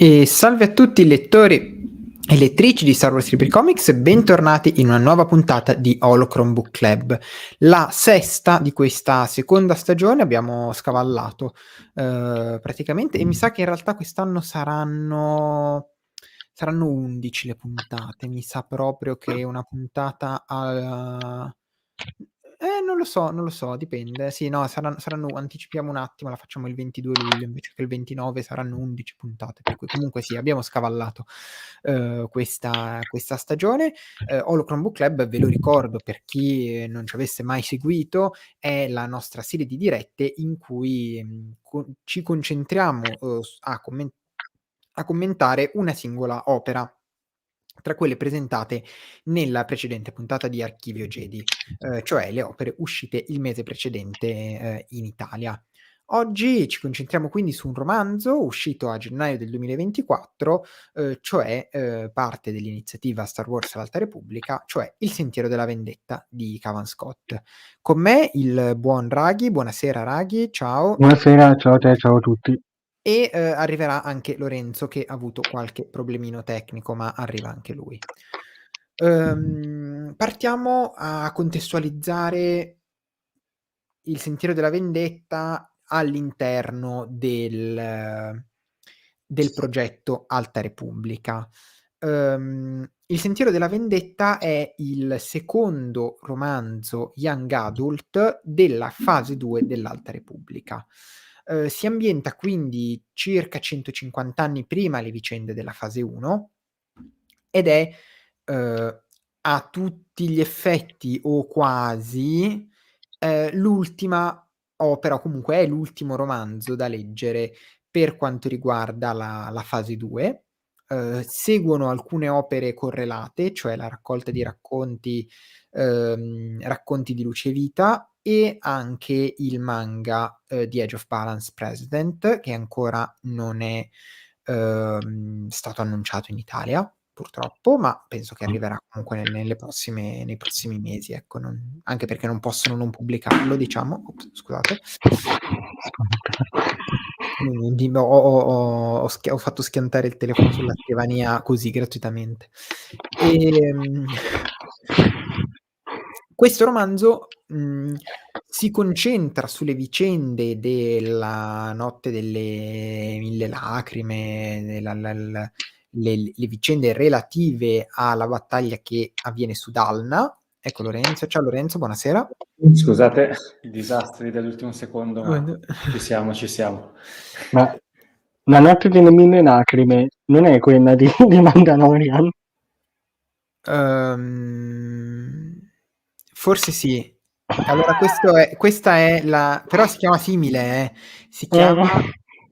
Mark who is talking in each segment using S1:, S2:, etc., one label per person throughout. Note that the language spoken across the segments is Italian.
S1: E salve a tutti lettori e lettrici di Star Wars Library Comics, bentornati in una nuova puntata di Holocron Book Club, la sesta di questa seconda stagione. Abbiamo scavallato praticamente, e mi sa che in realtà quest'anno saranno 11 le puntate. Mi sa proprio che una puntata non lo so, dipende. Sì, no, saranno, anticipiamo un attimo, la facciamo il 22 luglio invece che il 29, saranno 11 puntate, per cui comunque sì, abbiamo scavallato questa stagione. Holocron Book Club, ve lo ricordo per chi non ci avesse mai seguito, è la nostra serie di dirette in cui ci concentriamo a commentare una singola opera tra quelle presentate nella precedente puntata di Archivio Jedi, cioè le opere uscite il mese precedente in Italia. Oggi ci concentriamo quindi su un romanzo uscito a gennaio del 2024, cioè parte dell'iniziativa Star Wars all'Alta Repubblica, cioè Il Sentiero della Vendetta di Cavan Scott. Con me il buon Raghi. Buonasera Raghi, ciao.
S2: Buonasera, ciao a te, ciao a tutti.
S1: E arriverà anche Lorenzo, che ha avuto qualche problemino tecnico, ma arriva anche lui. Partiamo a contestualizzare Il Sentiero della Vendetta all'interno del progetto Alta Repubblica. Il Sentiero della Vendetta è il secondo romanzo young adult della fase 2 dell'Alta Repubblica. Si ambienta quindi circa 150 anni prima le vicende della fase 1 ed è a tutti gli effetti o quasi l'ultima opera, o comunque è l'ultimo romanzo da leggere per quanto riguarda la fase 2. Seguono alcune opere correlate, cioè la raccolta di racconti, racconti di Luce e Vita, e anche il manga di Age of Balance President, che ancora non è stato annunciato in Italia, purtroppo, ma penso che arriverà comunque nei prossimi mesi, ecco, anche perché non possono non pubblicarlo, diciamo. Ops, scusate. Ho fatto schiantare il telefono sulla scrivania così gratuitamente. Questo romanzo si concentra sulle vicende della Notte delle Mille Lacrime, le vicende relative alla battaglia che avviene su Dalna. Ecco Lorenzo, ciao Lorenzo, buonasera.
S3: Scusate, i disastri dell'ultimo secondo, ma ci siamo.
S2: Ma la Notte delle Mille Lacrime non è quella di Mandalorian?
S1: Forse sì. Allora questa è la... però si chiama simile, si chiama...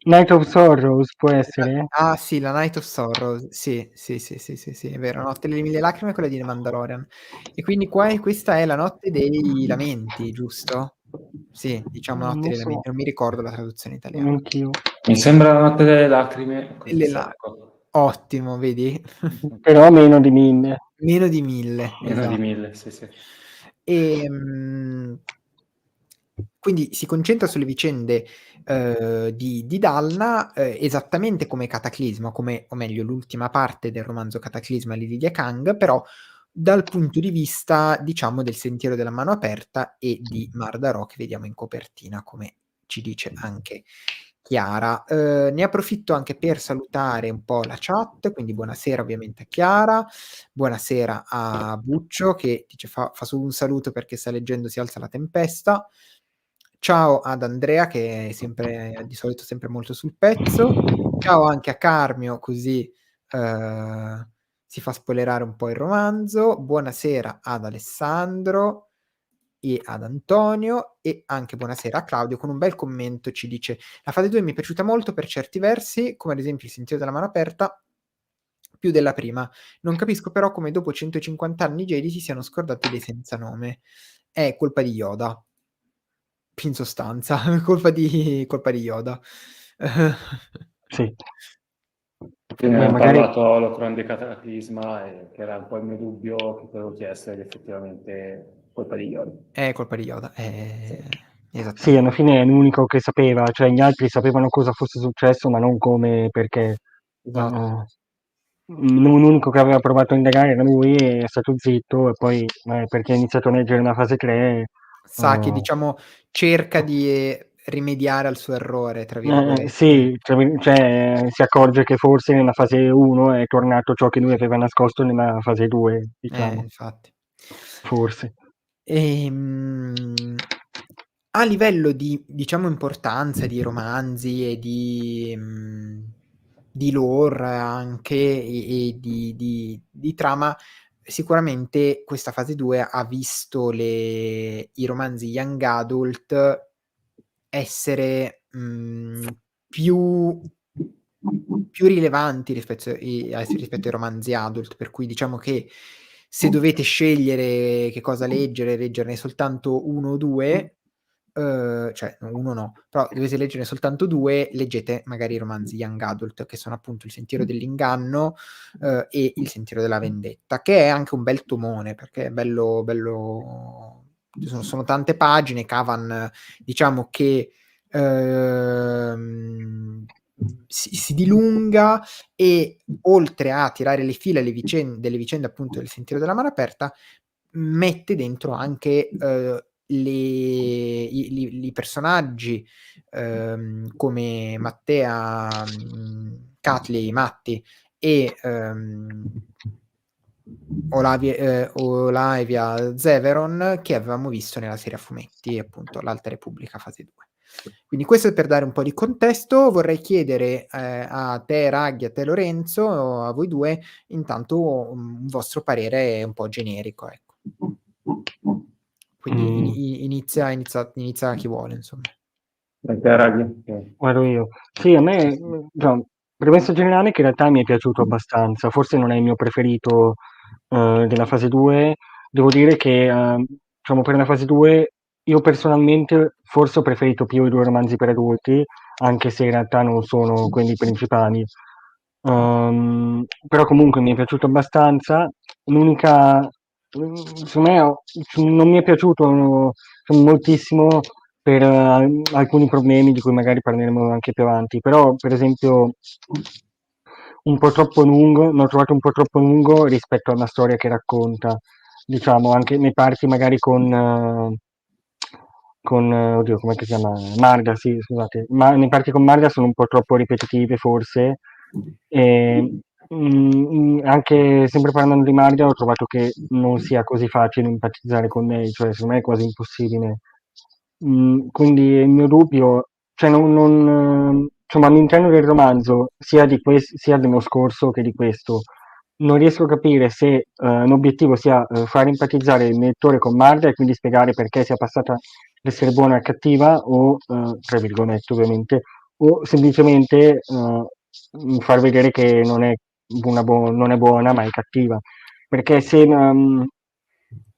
S2: Night of Sorrows, può essere?
S1: Ah sì, la Night of Sorrows, sì, è vero, Notte delle Mille Lacrime è quella di Mandalorian. E quindi questa è la Notte dei Lamenti, giusto? Sì, diciamo Notte
S2: Non
S1: dei
S2: so,
S1: Lamenti, non mi ricordo la traduzione italiana.
S2: anch'io.
S3: Mi sembra la Notte delle Lacrime, così
S1: Delle la...
S3: secco.
S1: Ottimo, vedi?
S2: Però meno di 1000.
S1: Meno di 1000,
S3: Meno
S1: esatto.
S3: di 1000, sì.
S1: Quindi si concentra sulle vicende di Dalna, esattamente come Cataclisma, o meglio l'ultima parte del romanzo Cataclisma di Lydia Kang, però dal punto di vista, diciamo, del Sentiero della Mano Aperta e di Mardarò, che vediamo in copertina, come ci dice anche Chiara. Ne approfitto anche per salutare un po' la chat, quindi buonasera ovviamente a Chiara, buonasera a Buccio che dice fa solo un saluto perché sta leggendo Si alza la tempesta. Ciao ad Andrea che è sempre, di solito sempre molto sul pezzo. Ciao anche a Carmio, così si fa spoilerare un po' il romanzo. Buonasera ad Alessandro e ad Antonio, e anche buonasera a Claudio con un bel commento. Ci dice: la fase 2 mi è piaciuta molto per certi versi, come ad esempio il Sentiero della Mano Aperta, più della prima. Non capisco però come dopo 150 anni Jedi si siano scordati dei senza nome. È colpa di Yoda, in sostanza, colpa di Yoda.
S2: Sì.
S3: Ne abbiamo
S2: magari...
S3: parlato Holocron di Cataclisma, che era un po' il mio dubbio che avevo chiesto, ed effettivamente colpa di Yoda.
S1: È colpa di Yoda, esattamente.
S2: Sì, alla fine è l'unico che sapeva, cioè gli altri sapevano cosa fosse successo, ma non come, perché.
S1: esatto.
S2: L'unico che aveva provato a indagare era lui, è stato zitto e poi perché ha iniziato a leggere la fase 3,
S1: Sa che diciamo cerca di, "rimediare al suo errore" tra virgolette.
S2: sì, cioè si accorge che forse nella fase 1 è tornato ciò che lui aveva nascosto nella fase 2, diciamo,
S1: Infatti.
S2: forse.
S1: Ehm, a livello di, diciamo, importanza di romanzi e di lore anche e di trama, sicuramente questa fase 2 ha visto i romanzi young adult essere, più rilevanti rispetto ai romanzi adult, per cui diciamo che se dovete scegliere che cosa leggere, leggerne soltanto 1 o 2, cioè no, 1 no, però dovete leggerne soltanto 2, leggete magari i romanzi young adult, che sono appunto Il sentiero dell'inganno, e Il sentiero della vendetta, che è anche un bel tomone, perché è bello sono tante pagine, Cavan diciamo che, si dilunga e oltre a tirare le fila delle vicende appunto del Sentiero della Mano Aperta, mette dentro anche, i personaggi, come Mattea, Catley, Matti e, Olavia Zeveron, che avevamo visto nella serie a fumetti, appunto l'Alta Repubblica fase 2. Quindi questo è per dare un po' di contesto. Vorrei chiedere, a te Raghi, a te Lorenzo, a voi 2, intanto un vostro parere un po' generico, ecco. Quindi
S2: Mh.
S1: inizia chi vuole, insomma.
S2: Guardo io. Sì, a me, diciamo, premessa generale che in realtà mi è piaciuto abbastanza, forse non è il mio preferito, della fase 2. Devo dire che, diciamo per la fase 2 io personalmente forse ho preferito più i 2 romanzi per adulti, anche se in realtà non sono quelli principali. Però comunque mi è piaciuto abbastanza. L'unica secondo me non mi è piaciuto moltissimo per alcuni problemi di cui magari parleremo anche più avanti, però per esempio un po' troppo lungo, l'ho trovato un po' troppo lungo rispetto a una storia che racconta, diciamo, anche nei parti magari oddio, come si chiama? Marga, sì, scusate, ma nei parti con Marga sono un po' troppo ripetitive forse, e anche sempre parlando di Marga ho trovato che non sia così facile empatizzare con lei, cioè secondo me è quasi impossibile. Quindi il mio dubbio, cioè insomma all'interno del romanzo, sia dello scorso che di questo, non riesco a capire se l'obiettivo sia far empatizzare il lettore con Marga e quindi spiegare perché sia passata l'essere buona a cattiva o, tra virgolette ovviamente, o semplicemente far vedere che non è buona ma è cattiva. Perché se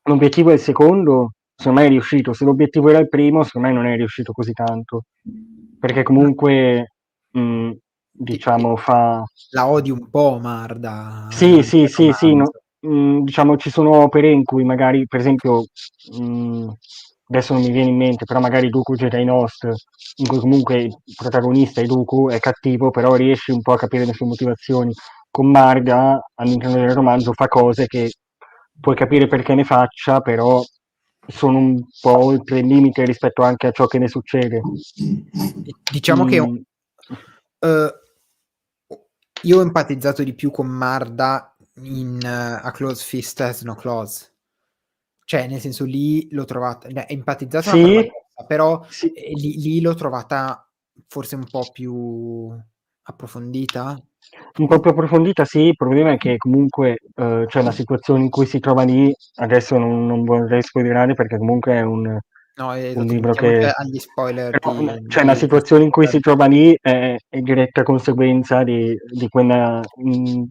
S2: l'obiettivo è il secondo, secondo me è riuscito. Se l'obiettivo era il primo, secondo me non è riuscito così tanto. Perché comunque,
S1: Ti
S2: diciamo, fa...
S1: la odi un po' Marda
S2: Sì,
S1: durante
S2: sì,
S1: il
S2: sì, sì, no,
S1: romanzo.
S2: diciamo ci sono opere in cui magari, per esempio, adesso non mi viene in mente, però magari Dooku Jedi Lost, in cui comunque il protagonista è Dooku, è cattivo, però riesci un po' a capire le sue motivazioni. Con Marga, all'interno del romanzo, fa cose che puoi capire perché ne faccia, però sono un po' oltre il limite rispetto anche a ciò che ne succede.
S1: Diciamo che,
S2: Mm,
S1: io ho empatizzato di più con Marda in A Closed Fist Has No Claws. Cioè, nel senso lì l'ho trovata empatizzato è una parola
S2: sì,
S1: grossa, però,
S2: sì,
S1: lì l'ho trovata forse un po' più approfondita?
S2: un po' più approfondita sì, il problema è che comunque cioè la situazione in cui si trova lì, adesso non vorrei spoilerare perché comunque è
S1: No,
S2: un
S1: esatto,
S2: libro
S1: mettiamoci
S2: che...
S1: agli spoiler
S2: Però, cioè la
S1: di
S2: situazione in cui si trova lì è diretta conseguenza di quella in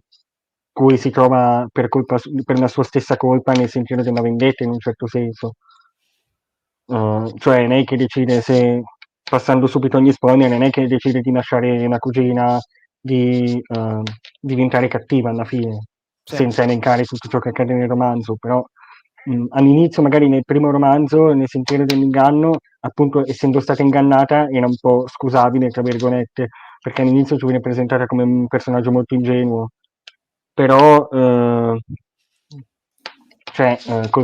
S2: cui si trova per la sua stessa colpa nel sentiero della vendetta in un certo senso. Cioè non è che decide se, passando subito agli spoiler, non è che decide di lasciare la cugina, di diventare cattiva alla fine,
S1: Sì,
S2: senza elencare tutto ciò che accade nel romanzo, però all'inizio, magari nel primo romanzo, nel sentiero dell'inganno, appunto essendo stata ingannata era un po' scusabile, tra virgolette, perché all'inizio ci viene presentata come un personaggio molto ingenuo, però col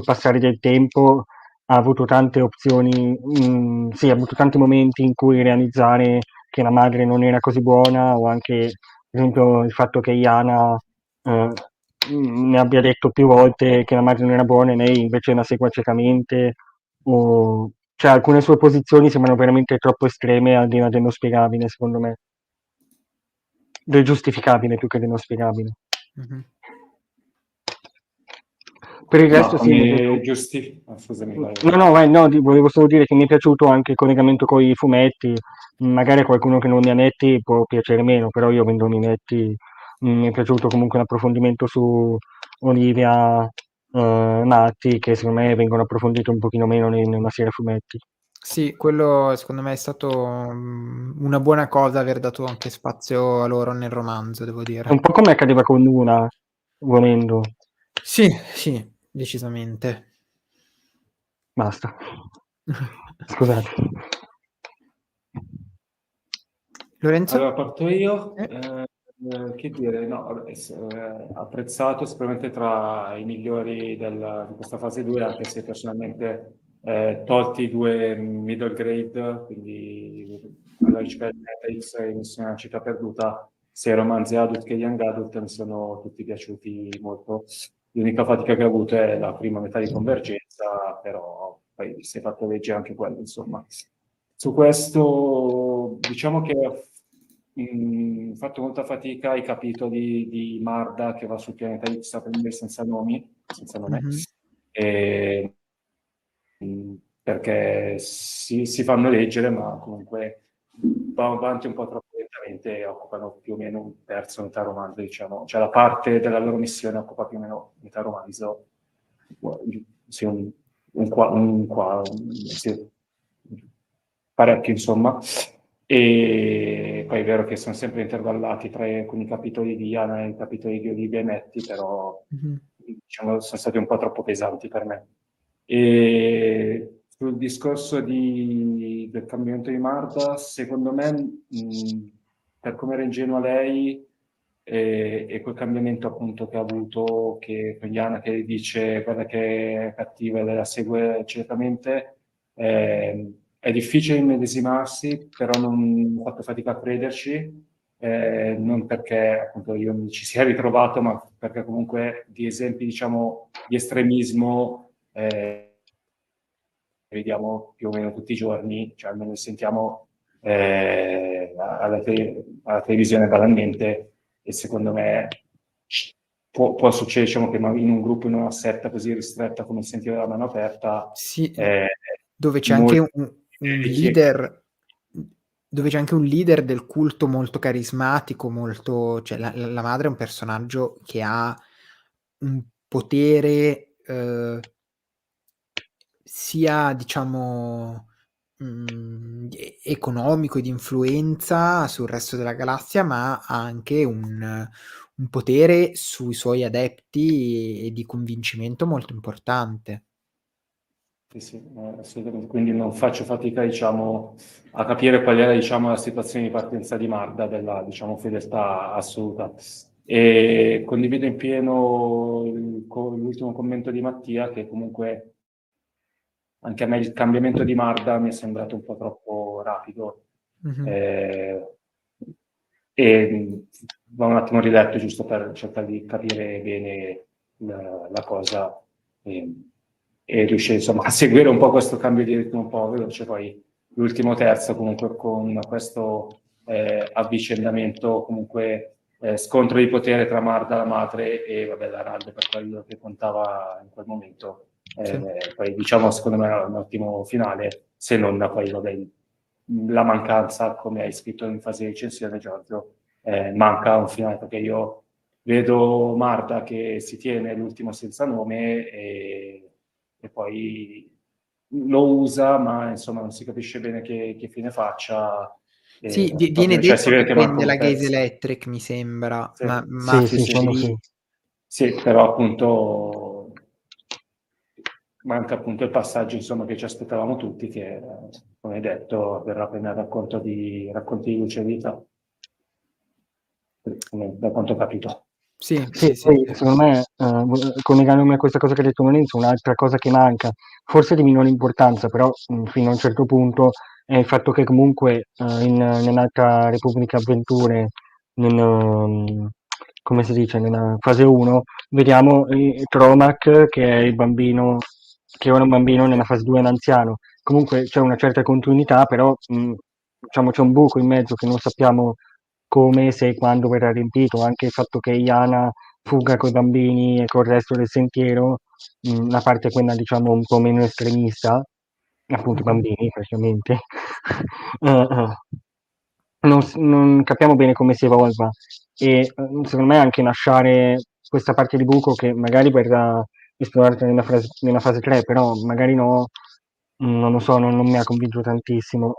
S2: passare del tempo ha avuto tante opzioni, sì, ha avuto tanti momenti in cui realizzare che la madre non era così buona, o anche, per esempio, il fatto che Iana ne abbia detto più volte che la madre non era buona e lei invece la segua ciecamente, o cioè alcune sue posizioni sembrano veramente troppo estreme al di là dello spiegabile, secondo me. Del giustificabile più che dello spiegabile.
S1: Mhm.
S2: Per il
S3: Ma
S2: resto sì, mi è
S3: come
S2: piaciuto.
S3: scusami, vai.
S2: No, volevo solo dire che mi è piaciuto anche il collegamento con i fumetti. Magari a qualcuno che non li ha letti può piacere meno, però io avendo i letti mi è piaciuto comunque l'approfondimento su Olivia Matti, che secondo me vengono approfonditi un pochino meno nella serie a fumetti.
S1: Sì, quello secondo me è stato una buona cosa aver dato anche spazio a loro nel romanzo, devo
S2: È un
S1: dire.
S2: po' come accadeva con Luna, volendo.
S1: Sì, sì, decisamente.
S2: Basta. Scusate.
S1: Lorenzo?
S3: Allora parto io.
S1: Eh?
S3: Che dire, no, vabbè, apprezzato, sicuramente tra i migliori di questa fase 2, anche se personalmente tolti i due middle grade, quindi alla ricerca di X e Missione alla città perduta, sia i romanzi adult che young adult mi sono tutti piaciuti molto. L'unica fatica che ho avuto è la prima metà di Convergenza, però poi si è fatto leggere anche quello, insomma. Su questo, diciamo che ho fatto molta fatica ai capitoli di Marda che va sul pianeta X a prendere senza nome,
S1: Mhm.
S3: e, perché si fanno leggere, ma comunque vanno avanti un po' troppo lentamente e occupano più o meno un terzo, metà romanzo, diciamo. Cioè la parte della loro missione occupa più o meno metà romanzo, sì, sì, parecchio, insomma. E poi è vero che sono sempre intervallati tra alcuni capitoli di Iana e i capitoli di Olivia e Metti, però
S1: Mhm.
S3: diciamo, sono stati un po' troppo pesanti per me. E sul discorso del cambiamento di Marta, secondo me, per come era ingenua lei e quel cambiamento appunto che ha avuto, che con Iana che dice guarda che è cattiva e lei la segue certamente, è difficile immedesimarsi, però non ho fatto fatica a crederci, non perché appunto io mi ci sia ritrovato, ma perché comunque di esempi, diciamo, di estremismo vediamo più o meno tutti i giorni, cioè almeno li sentiamo alla televisione banalmente, e secondo me può succedere, diciamo, che in un gruppo, in una setta così ristretta come il Sentiero della Mano Aperta,
S1: Sì,
S3: eh,
S1: dove c'è anche
S3: molti
S1: un
S3: chi-
S1: leader, dove c'è anche un leader del culto molto carismatico, molto, cioè la madre è un personaggio che ha un potere sia diciamo economico e di influenza sul resto della galassia, ma ha anche un potere sui suoi adepti e di convincimento molto importante.
S3: Sì, sì, assolutamente. Quindi non faccio fatica, diciamo, a capire qual era, diciamo, la situazione di partenza di Magda della, diciamo, fedeltà assoluta. E condivido in pieno l'ultimo commento di Mattia, che comunque anche a me il cambiamento di Marda mi è sembrato un po' troppo rapido.
S1: Mhm.
S3: Eh, e va un attimo riletto giusto per cercare di capire bene la cosa e riuscire insomma a seguire un po' questo cambio di ritmo un po' veloce. Poi l'ultimo terzo comunque con questo avvicendamento, comunque scontro di potere tra Marda, la madre, e vabbè, la Rand per quello che contava in quel momento.
S1: Sì.
S3: Poi diciamo secondo me è un ottimo finale, se non poi vabbè, la mancanza, come hai scritto in fase di recensione, Giorgio, manca un finale, perché io vedo Marta che si tiene l'ultimo senza nome e poi lo usa, ma insomma non si capisce bene che fine faccia.
S1: Sì, viene
S3: Proprio, cioè si
S1: detto
S3: vede
S1: che
S3: che manca
S1: prende
S3: un
S1: la Gaze
S3: pezzo.
S1: Electric, mi sembra,
S3: Sì,
S1: ma
S2: Sì, sì,
S3: sì,
S1: finisce
S2: quello
S1: lì.
S2: sì.
S3: sì, però appunto manca appunto il passaggio insomma, che ci aspettavamo tutti, che come hai detto verrà appena racconti di Luce e Vita. da quanto ho capito.
S1: Sì,
S2: Sì,
S1: sì, sì,
S2: poi
S1: sì.
S2: secondo me, collegandomi a questa cosa che ha detto Lorenzo, un'altra cosa che manca, forse di minore importanza, però fino a un certo punto, è il fatto che comunque nell'altra Repubblica Avventure, come si dice, nella fase 1, vediamo Tromac che è il bambino, che ora è un bambino, nella fase 2 è un anziano. Comunque c'è una certa continuità, però diciamo c'è un buco in mezzo che non sappiamo come, se e quando verrà riempito. Anche il fatto che Iana fuga coi bambini e col resto del sentiero, la parte quella diciamo un po' meno estremista, appunto i
S1: Mhm.
S2: bambini praticamente, eh, non capiamo bene come si evolva e secondo me anche lasciare questa parte di buco che magari verrà esplorata nella fase 3, però magari no, non lo so, non mi ha convinto tantissimo.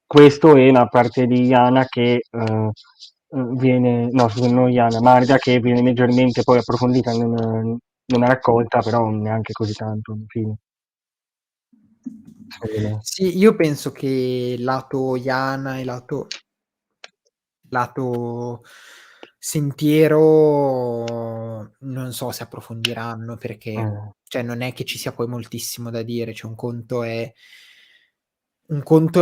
S2: Questo e la parte di Iana che viene, no, scusa, non Iana, Marga che viene leggermente poi approfondita nella raccolta, però neanche così tanto alla fine, secondo me.
S1: Sì, io penso che lato Iana e lato sentiero non so se approfondiranno perché,
S2: Eh.
S1: cioè, non è che ci sia poi moltissimo da dire, cioè un conto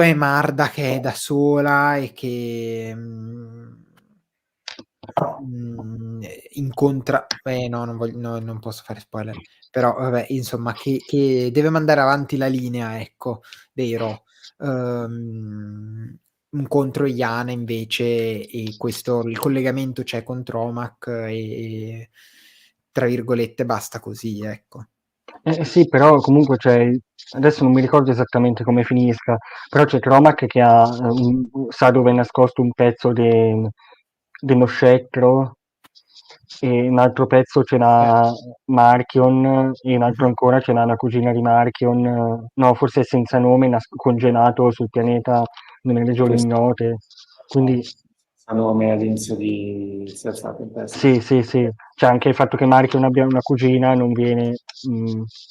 S1: è Marda che è da sola e che, incontra no, non voglio no, non posso fare spoiler, però vabbè, insomma che deve mandare avanti la linea, ecco, dei Ro. Incontro Iana invece e questo il collegamento c'è con Tromac e tra virgolette "basta così", ecco.
S2: Sì, però comunque c'è, adesso non mi ricordo esattamente come finisca, però c'è Cromac che sa dove è nascosto un pezzo dello scettro, e un altro pezzo ce
S1: Eh.
S2: l'ha Marchion, e un altro
S1: Mh-mh.
S2: ancora ce l'ha la cugina di Marchion, no, forse è senza nome, congelato sul pianeta nelle regioni
S3: Questo
S2: ignote. Quindi
S3: nome all'inizio di Senza Tempesta.
S2: sì, sì, sì. Cioè anche il fatto che Marchion abbia una cugina non viene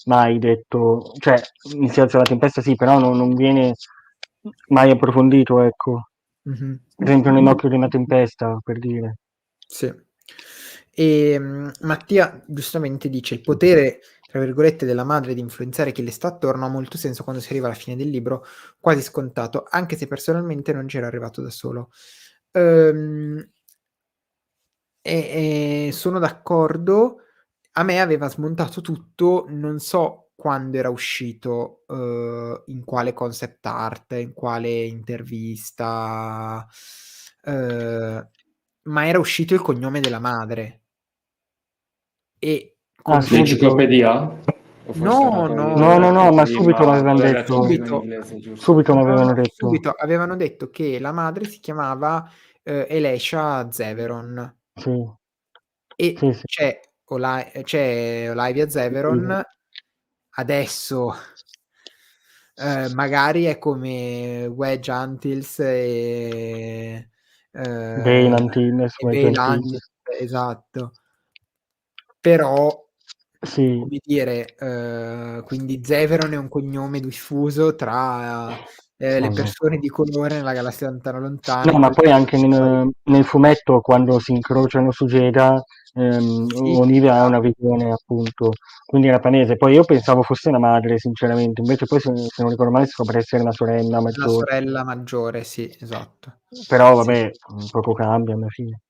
S2: mai detto, cioè in Silenzio della Tempesta sì, però non viene mai approfondito, ecco.
S1: Mh-mh.
S2: Per esempio nell'Occhio di una Tempesta, per dire.
S1: Sì. Mattia giustamente dice: "Il potere, tra virgolette, della madre di influenzare chi le sta attorno ha molto senso quando si arriva alla fine del libro, quasi scontato, anche se personalmente non c'ero arrivato da solo". Uhm, sono d'accordo. A me aveva smontato tutto, non so quando era uscito, in quale concept art, in quale intervista, uhm, ma era uscito il cognome della madre. E
S2: Ah,
S1: come
S2: subito?
S3: L'enciclopedia? O forse era
S1: no,
S3: poi
S1: no,
S2: No, no, no,
S1: no,
S2: ma
S3: l'anteprima,
S2: subito l'avevano
S3: l'hai letto
S2: detto.
S3: prima in
S1: subito.
S3: inglese, giusto?
S2: Subito
S1: No,
S2: l'avevano
S1: no,
S2: detto.
S1: subito avevano detto che la madre si chiamava, Elisha Zeveron
S2: Sì,
S1: e
S2: sì, sì.
S1: c'è Olivia Zeveron. Adesso, magari è come Wedge Antilles
S2: Bale
S1: ehm,
S2: Antilles,
S1: e
S2: Wedge
S1: Bale
S2: Antilles.
S1: Antilles, esatto. Però,
S2: Sì.
S1: come dire, quindi Zeveron è un cognome diffuso tra, le
S2: Vabbè.
S1: persone di colore nella galassia lontana lontana
S2: No,
S1: in
S2: ma
S1: quel
S2: poi
S1: caso
S2: anche
S1: poi
S2: nel fumetto, quando si incrociano su Jedha,
S1: sì,
S2: Olivia ha una
S1: esatto.
S2: visione, appunto, quindi era palese. Poi io pensavo fosse una madre, sinceramente, invece poi se non ricordo male scopre essere una sorella
S1: La
S2: maggiore.
S1: sorella maggiore, sì, esatto.
S2: Però
S1: Sì.
S2: vabbè, poco cambia alla fine.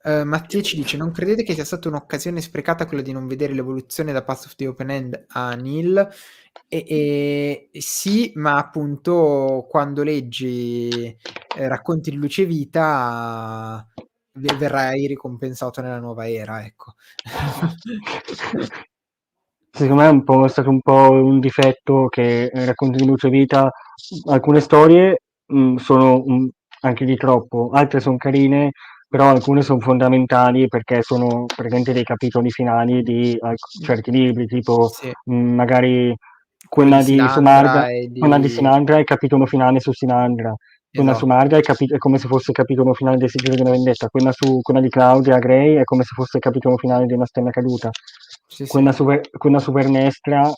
S1: Mattia ci dice: "Non credete che sia stata un'occasione sprecata quella di non vedere l'evoluzione da Path of the Open End a Neil?" Sì, ma appunto quando leggi, Racconti di Luce e Vita verrai ricompensato nella nuova era, ecco.
S2: Secondo me è stato un po' un difetto che Racconti di Luce e Vita, alcune storie sono anche di troppo, altre sono carine, però alcune sono fondamentali perché sono praticamente dei capitoli finali di certi libri, tipo
S1: Sì,
S2: magari
S1: quello di
S2: Sumarda,
S1: Silandra e
S2: quella di
S1: di
S2: Sinandra è il capitolo finale su Sinandra, quella su
S1: esatto.
S2: Marga è come se fosse il capitolo finale dei Sigilli della Vendetta, quella di Claudia Gray è come se fosse il capitolo finale di Una stella caduta.
S1: Sì, sì.
S2: Quella su Vernestra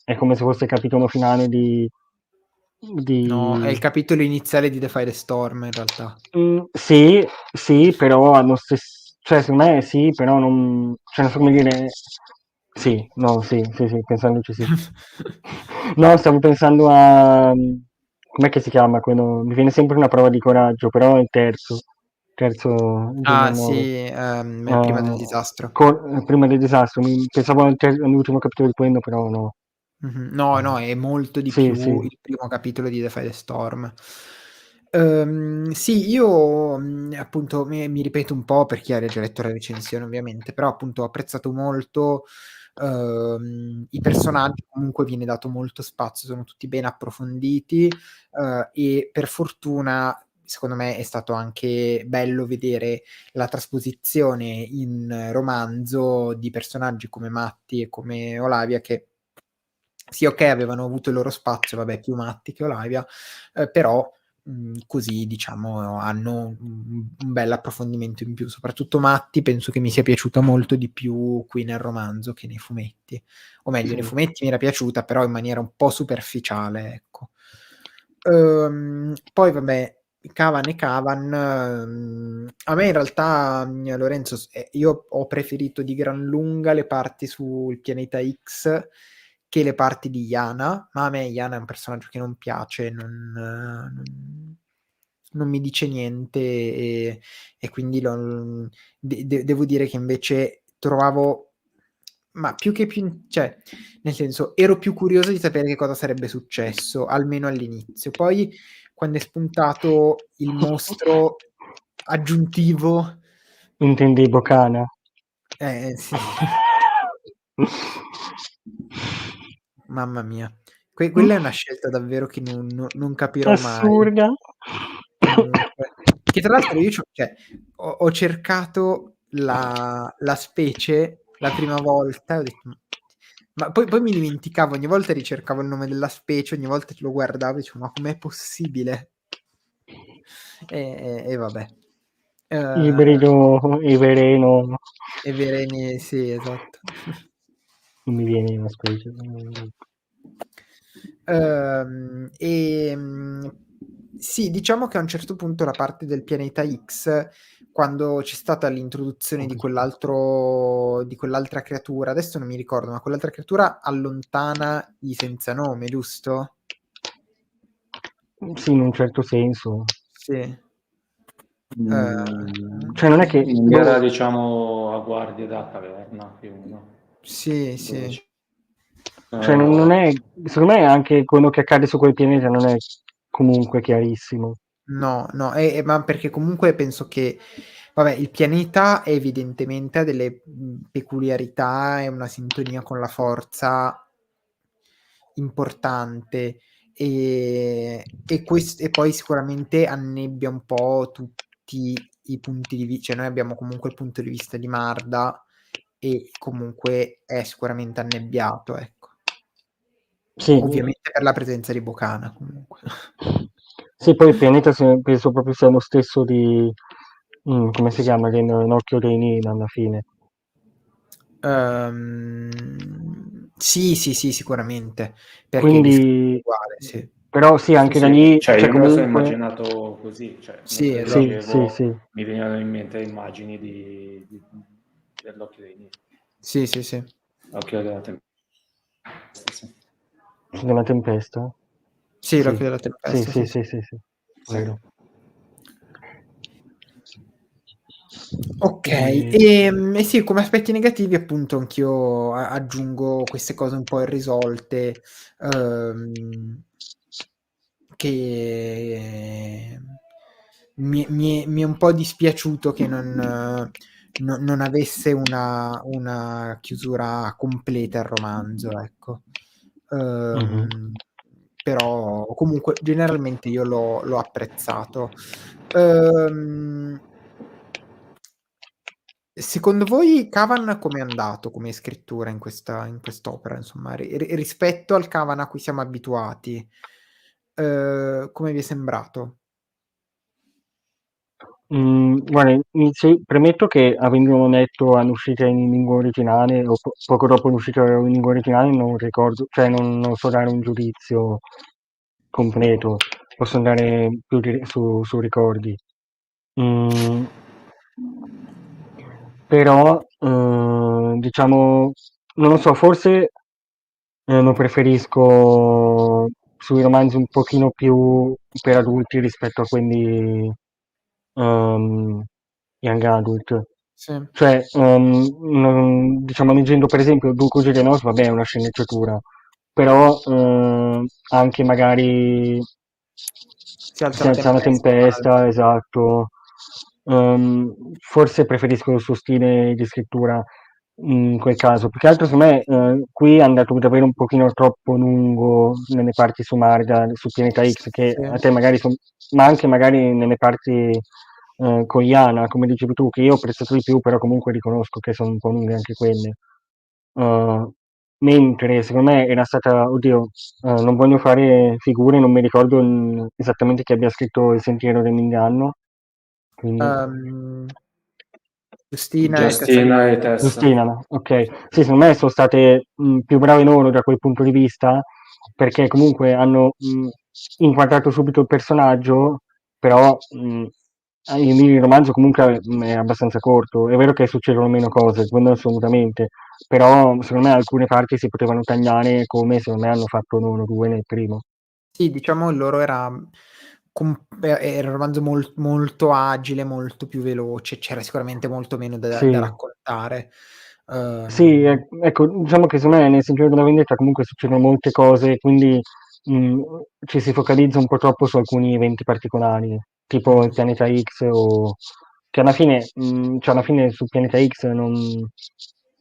S2: è come se fosse il capitolo finale
S1: No, è il
S2: di...
S1: capitolo iniziale di The Fire Storm in realtà.
S2: Sì, sì, però hanno stesso, cioè secondo me sì, però non, cioè non so come dire, sì, no, sì, sì, sì, pensandoci sì. No, stavo pensando a, com'è che si chiama quello, mi viene sempre una prova di coraggio, però è il terzo
S1: Ah
S2: genere nuovo.
S1: sì, prima del disastro.
S2: Prima del disastro, pensavo all'ultimo capitolo di quello, però no.
S1: No, no, è molto di
S2: Sì,
S1: più
S2: sì,
S1: il primo capitolo di The Fire Storm. Sì, io appunto mi ripeto un po' per chi ha già letto la recensione ovviamente, però appunto ho apprezzato molto i personaggi, comunque viene dato molto spazio, sono tutti ben approfonditi e per fortuna secondo me è stato anche bello vedere la trasposizione in romanzo di personaggi come Matti e come Olavia che sì, ok, avevano avuto il loro spazio, vabbè, più Matti che Olavia, però così diciamo hanno un bel approfondimento in più. Soprattutto Matti penso che mi sia piaciuta molto di più qui nel romanzo che nei fumetti. O meglio,
S2: sì.
S1: nei fumetti mi era piaciuta, però in maniera un po' superficiale, ecco. Poi vabbè, Cavan e Cavan, a me in realtà, Lorenzo, io ho preferito di gran lunga le parti sul pianeta X che le parti di Yana, ma a me Yana è un personaggio che non piace, non mi dice niente e quindi devo dire che invece trovavo, ma più che più, cioè, nel senso, ero più curioso di sapere che cosa sarebbe successo, almeno all'inizio. Poi, quando è spuntato il mostro aggiuntivo,
S2: Intendi Bocana?
S1: sì, mamma mia. Quella è una scelta davvero che non capirò mai.
S2: Assurda.
S1: Comunque. Che tra l'altro io cioè, ho cercato la specie la prima volta e ho detto ma poi mi dimenticavo, ogni volta ricercavo il nome della specie, ogni volta che lo guardavo e dicevo ma com'è possibile? E vabbè.
S2: Ibrido e veleno.
S1: E Vereni, sì, esatto.
S2: Non mi viene una specie.
S1: Sì, diciamo che a un certo punto la parte del pianeta X, quando c'è stata l'introduzione di quell'altra creatura, adesso non mi ricordo, ma quell'altra creatura allontana i senza nome, giusto?
S2: Sì, in un certo senso.
S1: Sì.
S2: Cioè non è che...
S3: Era, diciamo, a guardia da caverna, più o meno.
S1: Sì,
S3: Dove
S1: sì.
S2: Cioè non è... Secondo me anche quello che accade su quel pianeta non è comunque chiarissimo.
S1: No, no, ma perché comunque penso che, vabbè, il pianeta evidentemente ha delle peculiarità e una sintonia con la forza importante e poi sicuramente annebbia un po' tutti i punti di vista, cioè noi abbiamo comunque il punto di vista di Marda e comunque è sicuramente annebbiato, ecco.
S2: Sì.
S1: Ovviamente per la presenza di Bocana comunque.
S2: Sì, poi il pianeta penso proprio sia lo stesso di... come si chiama? L'occhio dei Nina alla fine.
S1: Sì, sì, sì, sicuramente, perché il discorso è
S2: Quindi...
S1: uguale, sì.
S2: Però sì,
S3: Sì,
S2: anche da
S3: sì,
S2: lì...
S3: cioè
S2: Cioè
S3: io me lo sono
S2: comunque...
S3: immaginato così, cioè
S1: Sì,
S3: mentre
S1: esatto.
S2: Sì, sì,
S3: leggevo
S2: sì.
S3: mi venivano in mente immagini dell'occhio dei neri,
S1: Sì, sì, sì.
S3: l'occhio della tempesta, sì.
S2: Della tempesta?
S1: Sì,
S2: Sì,
S1: l'occhio della
S2: sì,
S1: tempesta,
S2: sì,
S1: sì, sì.
S2: sì, sì, sì.
S3: Sì.
S2: Vero.
S1: Ok,
S2: E...
S1: e sì, come aspetti negativi, appunto, anch'io aggiungo queste cose un po' irrisolte, che mi è un po' dispiaciuto che non avesse una chiusura completa il romanzo, ecco.
S2: Mhm.
S1: Però comunque generalmente io l'ho apprezzato. Ehm, Secondo voi Cavan com'è andato come scrittura in quest'opera, insomma, rispetto al Cavan a cui siamo abituati, come vi è sembrato?
S2: Guarda, premetto che avendo letto all'uscita in lingua originale o poco dopo l'uscita in lingua originale non ricordo, cioè non so dare un giudizio completo, posso andare più su ricordi. Mm, però, diciamo, non lo so, forse lo preferisco sui romanzi un pochino più per adulti rispetto a quelli young adult.
S1: Sì.
S2: Cioè, diciamo, leggendo per esempio Duco Gerenos, vabbè, è una sceneggiatura, però anche magari
S1: Si alza
S2: Si
S1: una
S2: alza una
S1: tempesta, banalmente.
S2: tempesta, esatto. Forse preferisco il suo stile di scrittura in quel caso. Più che altro, secondo me, qui è andato davvero un pochino troppo lungo nelle parti su Marga, su Pianeta X, che
S1: Sì.
S2: a te magari ma anche magari nelle parti con Iana, come dicevi tu, che io ho apprezzato di più, però comunque riconosco che sono un po' lunghe anche quelle. Uh, Mentre secondo me era stata, oddio, non voglio fare figure, non mi ricordo esattamente chi abbia scritto Il sentiero dell'inganno, quindi
S1: Giustina e Tessa
S3: Giustina e
S1: Grande.
S3: Tessa.
S2: Giustina, no? Ok. Sì, secondo me sono state più brave loro da quel punto di vista, perché comunque hanno inquadrato subito il personaggio, però il romanzo comunque è abbastanza corto. È vero che succedono meno cose, quello assolutamente, però secondo me alcune parti si potevano tagliare come secondo me hanno fatto loro due nel primo.
S1: Sì, diciamo il loro era era un romanzo molto agile, molto più veloce, c'era sicuramente molto meno da
S2: Sì.
S1: raccontare.
S2: Sì,
S1: Uhm,
S2: ecco, diciamo che secondo me nel Signore della Vendetta comunque succedono molte cose, quindi mh, ci si focalizza un po' troppo su alcuni eventi particolari, tipo il pianeta X o che alla fine, cioè alla fine sul pianeta X non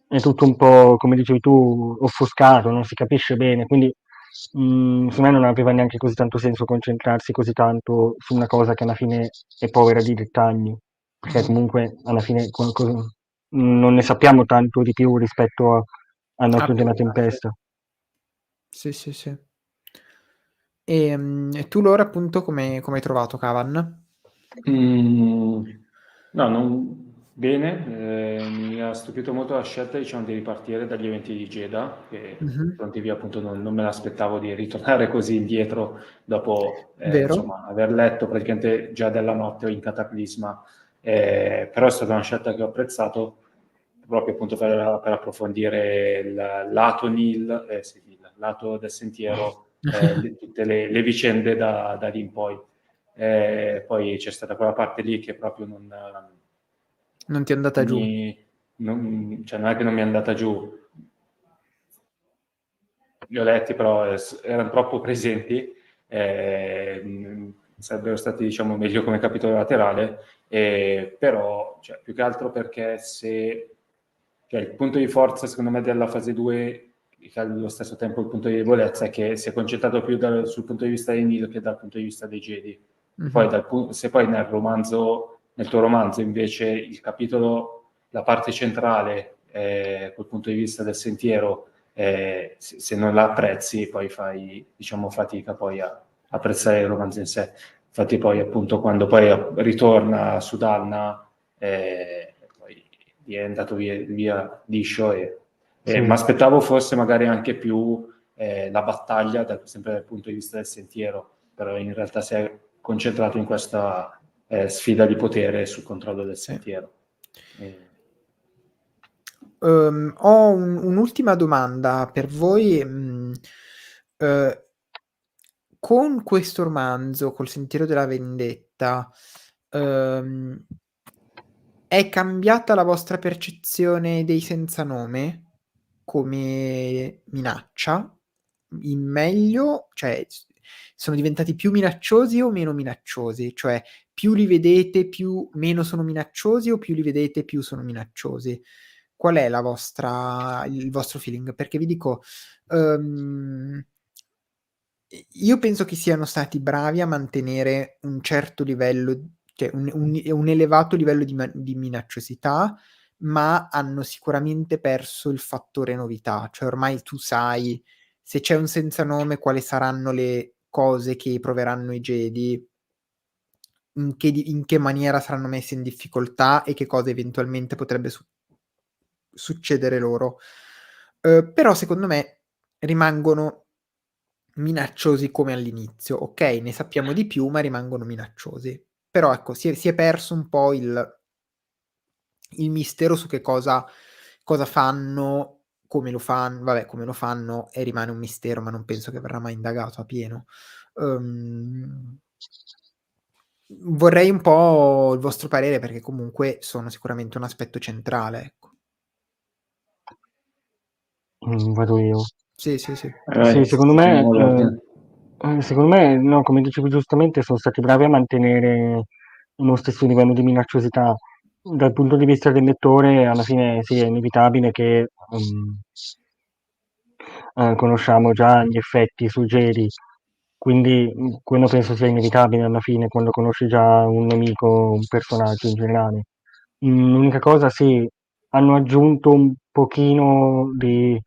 S2: è tutto un po', come dicevi tu, offuscato, non si capisce bene, quindi secondo me non aveva neanche così tanto senso concentrarsi così tanto su una cosa che alla fine è povera di dettagli, perché comunque alla fine non ne sappiamo tanto di più rispetto al Notte della
S1: Prima, sì.
S2: Tempesta.
S1: Sì, sì, sì. E tu Lore appunto come hai trovato Cavan?
S3: Mm, no, bene, mi ha stupito molto la scelta, diciamo, di ripartire dagli eventi di Jeddah, che
S1: Mh-mh.
S3: pronti via appunto non me l'aspettavo di ritornare così indietro dopo
S1: Vero?
S3: insomma, aver letto praticamente già della notte o in Cataclisma, però è stata una scelta che ho apprezzato proprio appunto per approfondire il lato Nil, sì, il lato del sentiero, tutte le vicende da lì in poi. Poi c'è stata quella parte lì che proprio
S1: Non ti è andata giù.
S3: cioè non è che non mi è andata giù, li ho letti però erano troppo presenti, sarebbero stati diciamo meglio come capitolo laterale, però cioè, più che altro perché cioè, il punto di forza secondo me della fase 2 che allo stesso tempo il punto di debolezza è che si è concentrato più sul punto di vista dei Nil che dal punto di vista dei Jedi.
S1: Mh-mh.
S3: Se poi nel tuo romanzo invece il capitolo, la parte centrale, col punto di vista del sentiero, se non la apprezzi poi fai diciamo fatica poi a apprezzare il romanzo in sé. Infatti poi appunto quando poi ritorna su Dalna poi è andato via liscio
S2: Sì,
S3: mi aspettavo forse magari anche più la battaglia sempre dal punto di vista del sentiero, però in realtà si è concentrato in questa sfida di potere sul controllo del
S1: Sì.
S3: sentiero. Eh,
S1: Ho un'ultima domanda per voi. Uhm, con questo romanzo, col Sentiero della Vendetta, uhm, è cambiata la vostra percezione dei senza nome come minaccia? In meglio? Cioè, sono diventati più minacciosi o meno minacciosi? Cioè, più li vedete, più meno sono minacciosi o più li vedete, più sono minacciosi? Qual è il vostro feeling? Perché vi dico, uhm io penso che siano stati bravi a mantenere un certo livello, cioè un elevato livello di minacciosità, ma hanno sicuramente perso il fattore novità. Cioè ormai tu sai se c'è un senza nome quali saranno le cose che proveranno i Jedi, in che maniera saranno messi in difficoltà e che cosa eventualmente potrebbe succedere loro. Però secondo me rimangono minacciosi come all'inizio. Ok, ne sappiamo di più, ma rimangono minacciosi. Però ecco, si è perso un po' il mistero su che cosa fanno, come lo fanno e rimane un mistero, ma non penso che verrà mai indagato a pieno. Vorrei un po' il vostro parere, perché comunque sono sicuramente un aspetto centrale, ecco.
S2: Vado io.
S1: Sì, sì, sì.
S2: Sì,
S3: Siamo all'ordine.
S2: secondo me, no, come dicevi giustamente, sono stati bravi a mantenere uno stesso livello di minacciosità. Dal punto di vista del lettore, alla fine sì, è inevitabile che conosciamo già gli effetti sui Jedi, quindi quello penso sia inevitabile alla fine, quando conosci già un nemico, un personaggio in generale. L'unica cosa, sì, hanno aggiunto un pochino di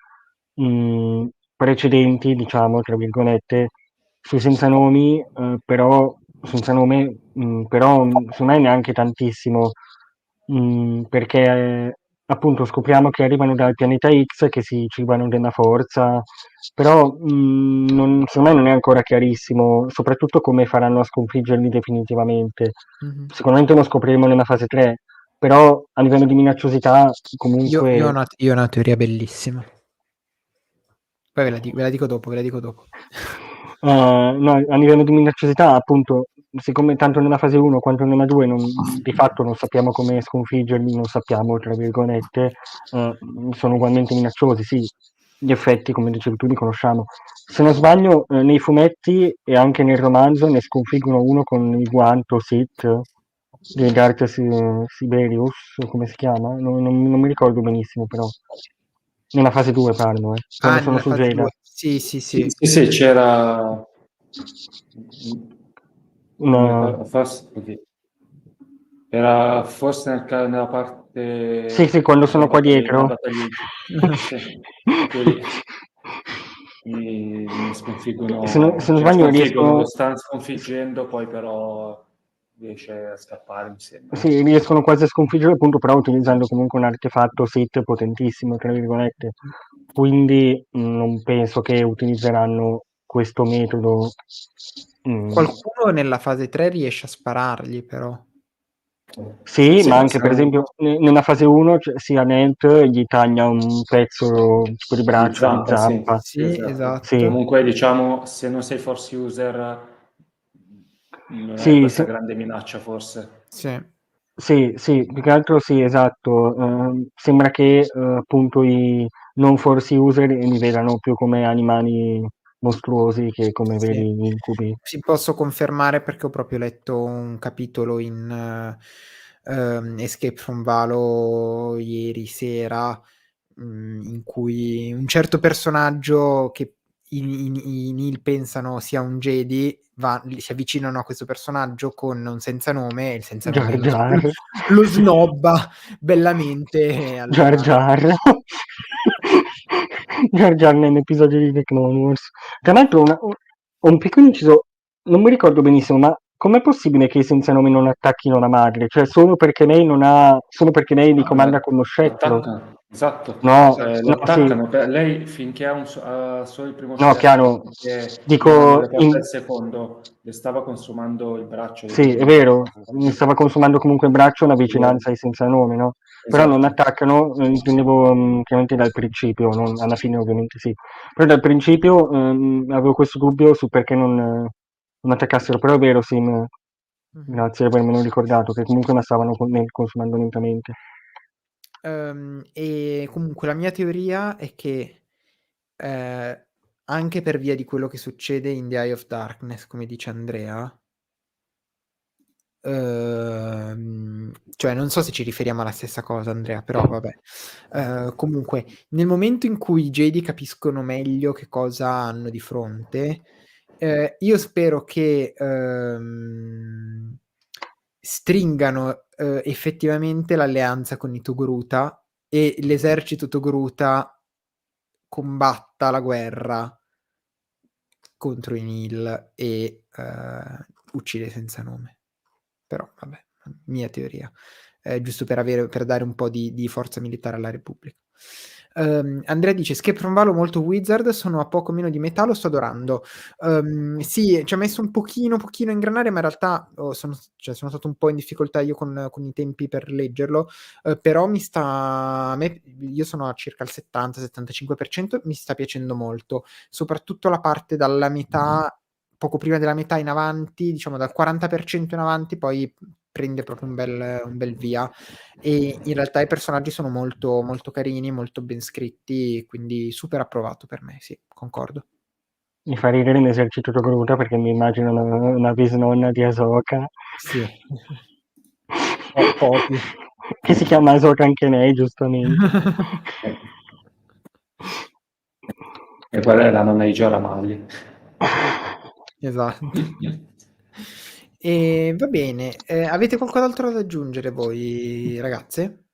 S2: precedenti, diciamo, tra virgolette, sui senza nomi, però senza nome, però secondo me neanche tantissimo, perché appunto scopriamo che arrivano dal pianeta X, che si cibano della forza, però secondo me non è ancora chiarissimo, soprattutto come faranno a sconfiggerli definitivamente.
S1: Mhm.
S2: Sicuramente lo scopriremo nella fase 3, però a livello di minacciosità
S1: Io ho
S2: comunque.
S1: una teoria bellissima. Poi ve la dico dopo, ve la dico dopo.
S2: No, a livello di minacciosità, appunto, siccome tanto nella fase 1 quanto nella 2 di fatto non sappiamo come sconfiggerli, non sappiamo, tra virgolette, sono ugualmente minacciosi, sì, gli effetti, come dicevi tu, li conosciamo. Se non sbaglio, nei fumetti e anche nel romanzo ne sconfiggono uno con il guanto Sith di Darth Siberius, come si chiama? Non mi ricordo benissimo, però. Nella fase 2 parlo, quando sono
S1: Nella
S2: su
S1: fase
S2: Jedha.
S1: 2. Sì, sì,
S3: Sì,
S1: sì.
S3: sì, sì, c'era.
S2: Una.
S3: Oddio. Era forse nella
S2: Sì, sì,
S3: parte
S2: quando sono qua
S3: nella
S2: dietro.
S3: battaglia sì, proprio lì mi
S2: Se
S3: sconfiggono,
S2: non
S3: cioè
S2: sbaglio
S3: sconfiggono, lo
S2: riescono,
S3: stanno sconfiggendo, poi però riesce a scappare, mi sembra.
S2: sì, riescono quasi a sconfiggere appunto, però utilizzando comunque un artefatto Sith potentissimo, tra virgolette. Quindi non penso che utilizzeranno questo metodo.
S1: Qualcuno nella fase 3 riesce a sparargli, però.
S2: Sì, ma
S3: Sì,
S2: anche per esempio nella fase 1 sia Nelt gli taglia un pezzo tipo di
S3: di
S2: braccio, di
S3: zampa, sì,
S2: zampa.
S3: sì,
S1: Sì,
S3: esatto.
S2: Sì,
S1: esatto.
S3: Comunque, diciamo, se non sei force user, non è
S2: sì,
S3: questa
S2: sì.
S3: grande minaccia, forse.
S1: Sì.
S2: Sì, sì, più che altro sì, esatto. Sembra che appunto i non force user li vedano più come animali mostruosi che come
S1: Sì.
S2: veri incubi.
S1: Sì, posso confermare perché ho proprio letto un capitolo in Escape from Valo ieri sera, in cui un certo personaggio che i Nihil pensano sia un Jedi, si avvicinano a questo personaggio con un senza nome, e il senza nome
S2: Jar Jar,
S1: lo snobba bellamente
S2: Jar
S1: alla.
S2: Jar, Jar Jar nell'episodio di The Clone Wars. Tra l'altro un piccolo inciso, non mi ricordo benissimo, ma com'è possibile che i senza nome non attacchino la madre? Cioè solo perché lei li comanda con lo scettro?
S3: L'attaccano, esatto.
S2: No, no, sì,
S3: L'attaccano. Lei finché ha solo il primo
S2: no,
S3: scettro,
S2: chiaro.
S3: finché non hanno
S2: Dico,
S3: le porte del secondo, le stava consumando il braccio
S2: sì, è
S3: evidentemente.
S2: vero, mi stava consumando comunque il braccio la vicinanza ai senza nome, no? Però non
S3: Esatto.
S2: attaccano, intendevo chiaramente dal principio, alla fine ovviamente sì. Però dal principio avevo questo dubbio su perché non attaccassero, però è vero, sì,
S1: Mh-mh.
S2: grazie per avermelo ricordato, che comunque la stavano consumando lentamente.
S1: E comunque la mia teoria è che, ehm, anche per via di quello che succede in The Eye of Darkness, come dice Andrea, cioè non so se ci riferiamo alla stessa cosa Andrea, però vabbè. Comunque nel momento in cui i Jedi capiscono meglio che cosa hanno di fronte, io spero che, stringano, effettivamente l'alleanza con i Togruta e l'esercito Togruta combatta la guerra contro i Nihil e, uccide senza nome. Però vabbè, mia teoria. Giusto per dare un po' di forza militare alla Repubblica. Andrea dice: "Escape from Valor molto Wizard, sono a poco meno di metà, lo sto adorando". Sì, ci ha messo un pochino a ingranare, ma in realtà sono stato un po' in difficoltà io con i tempi per leggerlo, però io sono a circa il 70-75%, mi sta piacendo molto, soprattutto la parte dalla metà, poco prima della metà in avanti, diciamo dal 40% in avanti, poi prende proprio un bel via, e in realtà i personaggi sono molto, molto carini, molto ben scritti, quindi super approvato per me, sì, concordo.
S2: Mi fa ridere in Esercito Togruta perché mi immagino una bisnonna di Ahsoka.
S1: Sì. Poppy.
S2: Che si chiama Ahsoka anche lei, giustamente.
S3: E quella è la nonna di Giora Malli.
S1: Esatto. E va bene, avete qualcos'altro da aggiungere voi, ragazze?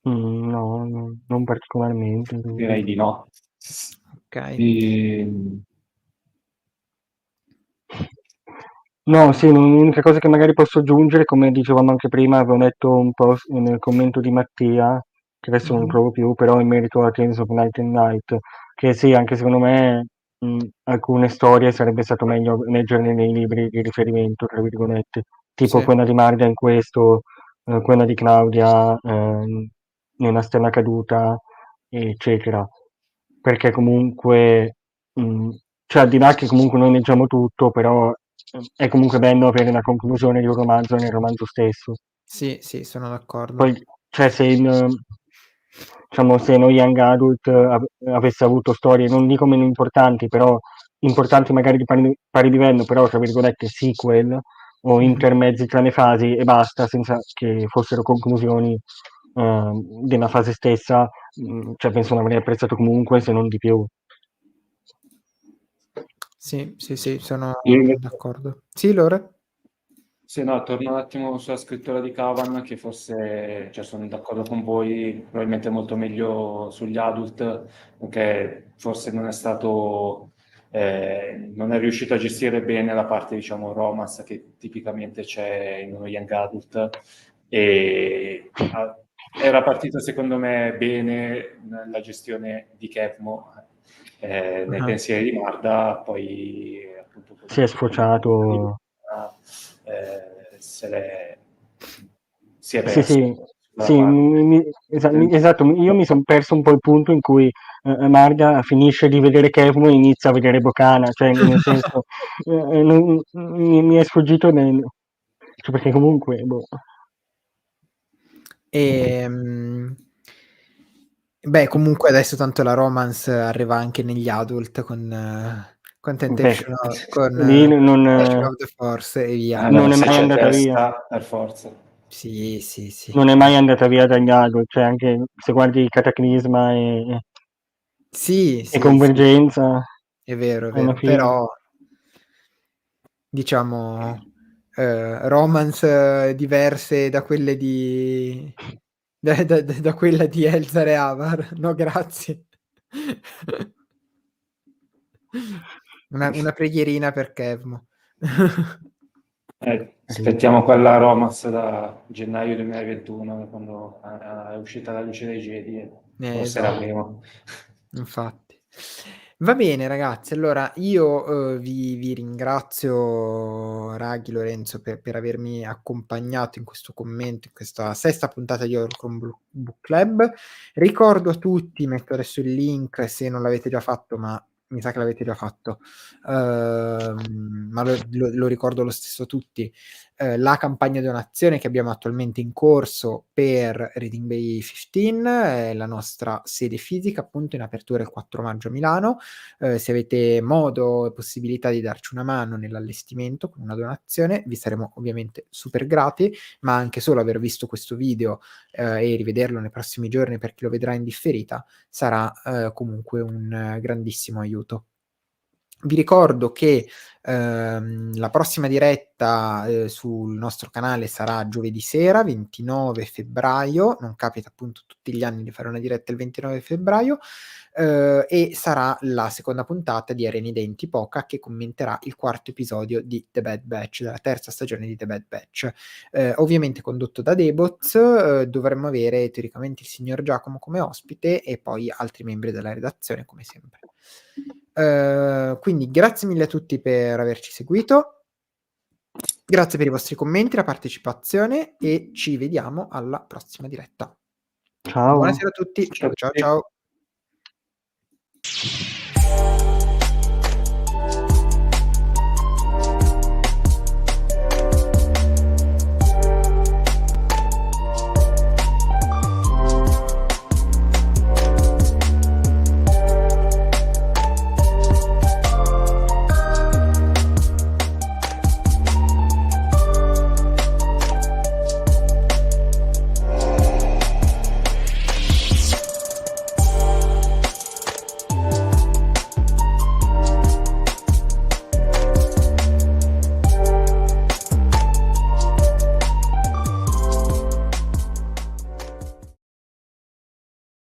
S2: No, non particolarmente.
S3: Direi di no.
S1: Ok.
S2: No, sì, l'unica cosa che magari posso aggiungere, come dicevamo anche prima, avevo letto un po' nel commento di Mattia, che adesso non trovo più, però in merito a Tales of Night and Night, che sì, anche secondo me alcune storie sarebbe stato meglio leggerle nei libri di riferimento, tra virgolette, tipo
S1: Sì.
S2: quella di Marga in questo, quella di Claudia nella Stella Caduta, eccetera. Perché comunque, cioè al di là che comunque noi leggiamo tutto, però è comunque bello avere la conclusione di un romanzo nel romanzo stesso.
S1: Sì, sì, sono d'accordo.
S2: Poi, cioè, diciamo, se noi young adult avesse avuto storie, non dico meno importanti, però importanti magari di pari livello, però tra virgolette sequel o intermezzi tra le fasi e basta, senza che fossero conclusioni della fase stessa, cioè penso l'avrei apprezzato comunque, se non di più.
S1: Sì, sì, sì, sono
S3: Io invece-
S1: d'accordo. Sì, Lore?
S3: Sì, no, torno un attimo sulla scrittura di Cavan, che forse, cioè, sono d'accordo con voi, probabilmente molto meglio sugli adult, perché forse non è stato, non è riuscito a gestire bene la parte, diciamo, romance che tipicamente c'è in uno young adult, e era partito secondo me bene nella gestione di Kevmo, nei pensieri di Marda, poi appunto
S2: Si è sfociato.
S3: Si è
S2: Sì,
S3: perso
S2: sì,
S3: sulla
S2: sì,
S3: parte.
S2: esatto, io mi son perso un po' il punto in cui, Marga finisce di vedere Kevmo e inizia a vedere Bocana, cioè nel senso, non mi è sfuggito cioè perché comunque, boh.
S1: Beh, comunque adesso tanto la romance arriva anche negli adult con
S2: Beh,
S1: Temptation, con
S2: lì
S1: Temptation of the Force e via.
S2: non è
S3: Se
S2: mai
S3: c'è
S2: andata via.
S3: testa, per forza.
S1: Sì, sì, sì.
S2: Non è mai andata via dagli adult, cioè anche se guardi Cataclisma
S1: Sì,
S2: e
S1: sì, sì,
S2: Convergenza,
S1: è
S2: alla
S1: vero,
S2: fine.
S1: però diciamo romance diverse da quelle da quella di Elzar e Avar. No, grazie. Una preghierina per Kevmo.
S3: Aspettiamo quella romance da gennaio 2021, quando è uscita la luce dei Jedi, e forse
S1: Esatto.
S3: l'avremo.
S1: Infatti. Va bene ragazzi, allora io, vi ringrazio Raghi, Lorenzo per avermi accompagnato in questo commento, in questa sesta puntata di Horcrux Book Club. Ricordo a tutti, metto adesso il link se non l'avete già fatto, ma mi sa che l'avete già fatto, ma lo ricordo lo stesso a tutti, la donazione che abbiamo attualmente in corso per Reading Bay 15, la nostra sede fisica appunto in apertura il 4 maggio a Milano. Se avete modo e possibilità di darci una mano nell'allestimento con una donazione, vi saremo ovviamente super grati, ma anche solo aver visto questo video e rivederlo nei prossimi giorni per chi lo vedrà in differita sarà comunque un grandissimo aiuto. Vi ricordo che la prossima diretta sul nostro canale sarà giovedì sera, 29 febbraio, non capita appunto tutti gli anni di fare una diretta il 29 febbraio, e sarà la seconda puntata di Arena Denti Poca, che commenterà il quarto episodio di The Bad Batch, della terza stagione di The Bad Batch, ovviamente condotto da Deboz. Dovremmo avere teoricamente il signor Giacomo come ospite e poi altri membri della redazione come sempre. Quindi grazie mille a tutti per averci seguito, grazie per i vostri commenti, la partecipazione, e ci vediamo alla prossima diretta.
S2: Ciao.
S1: Buonasera a tutti, ciao ciao ciao.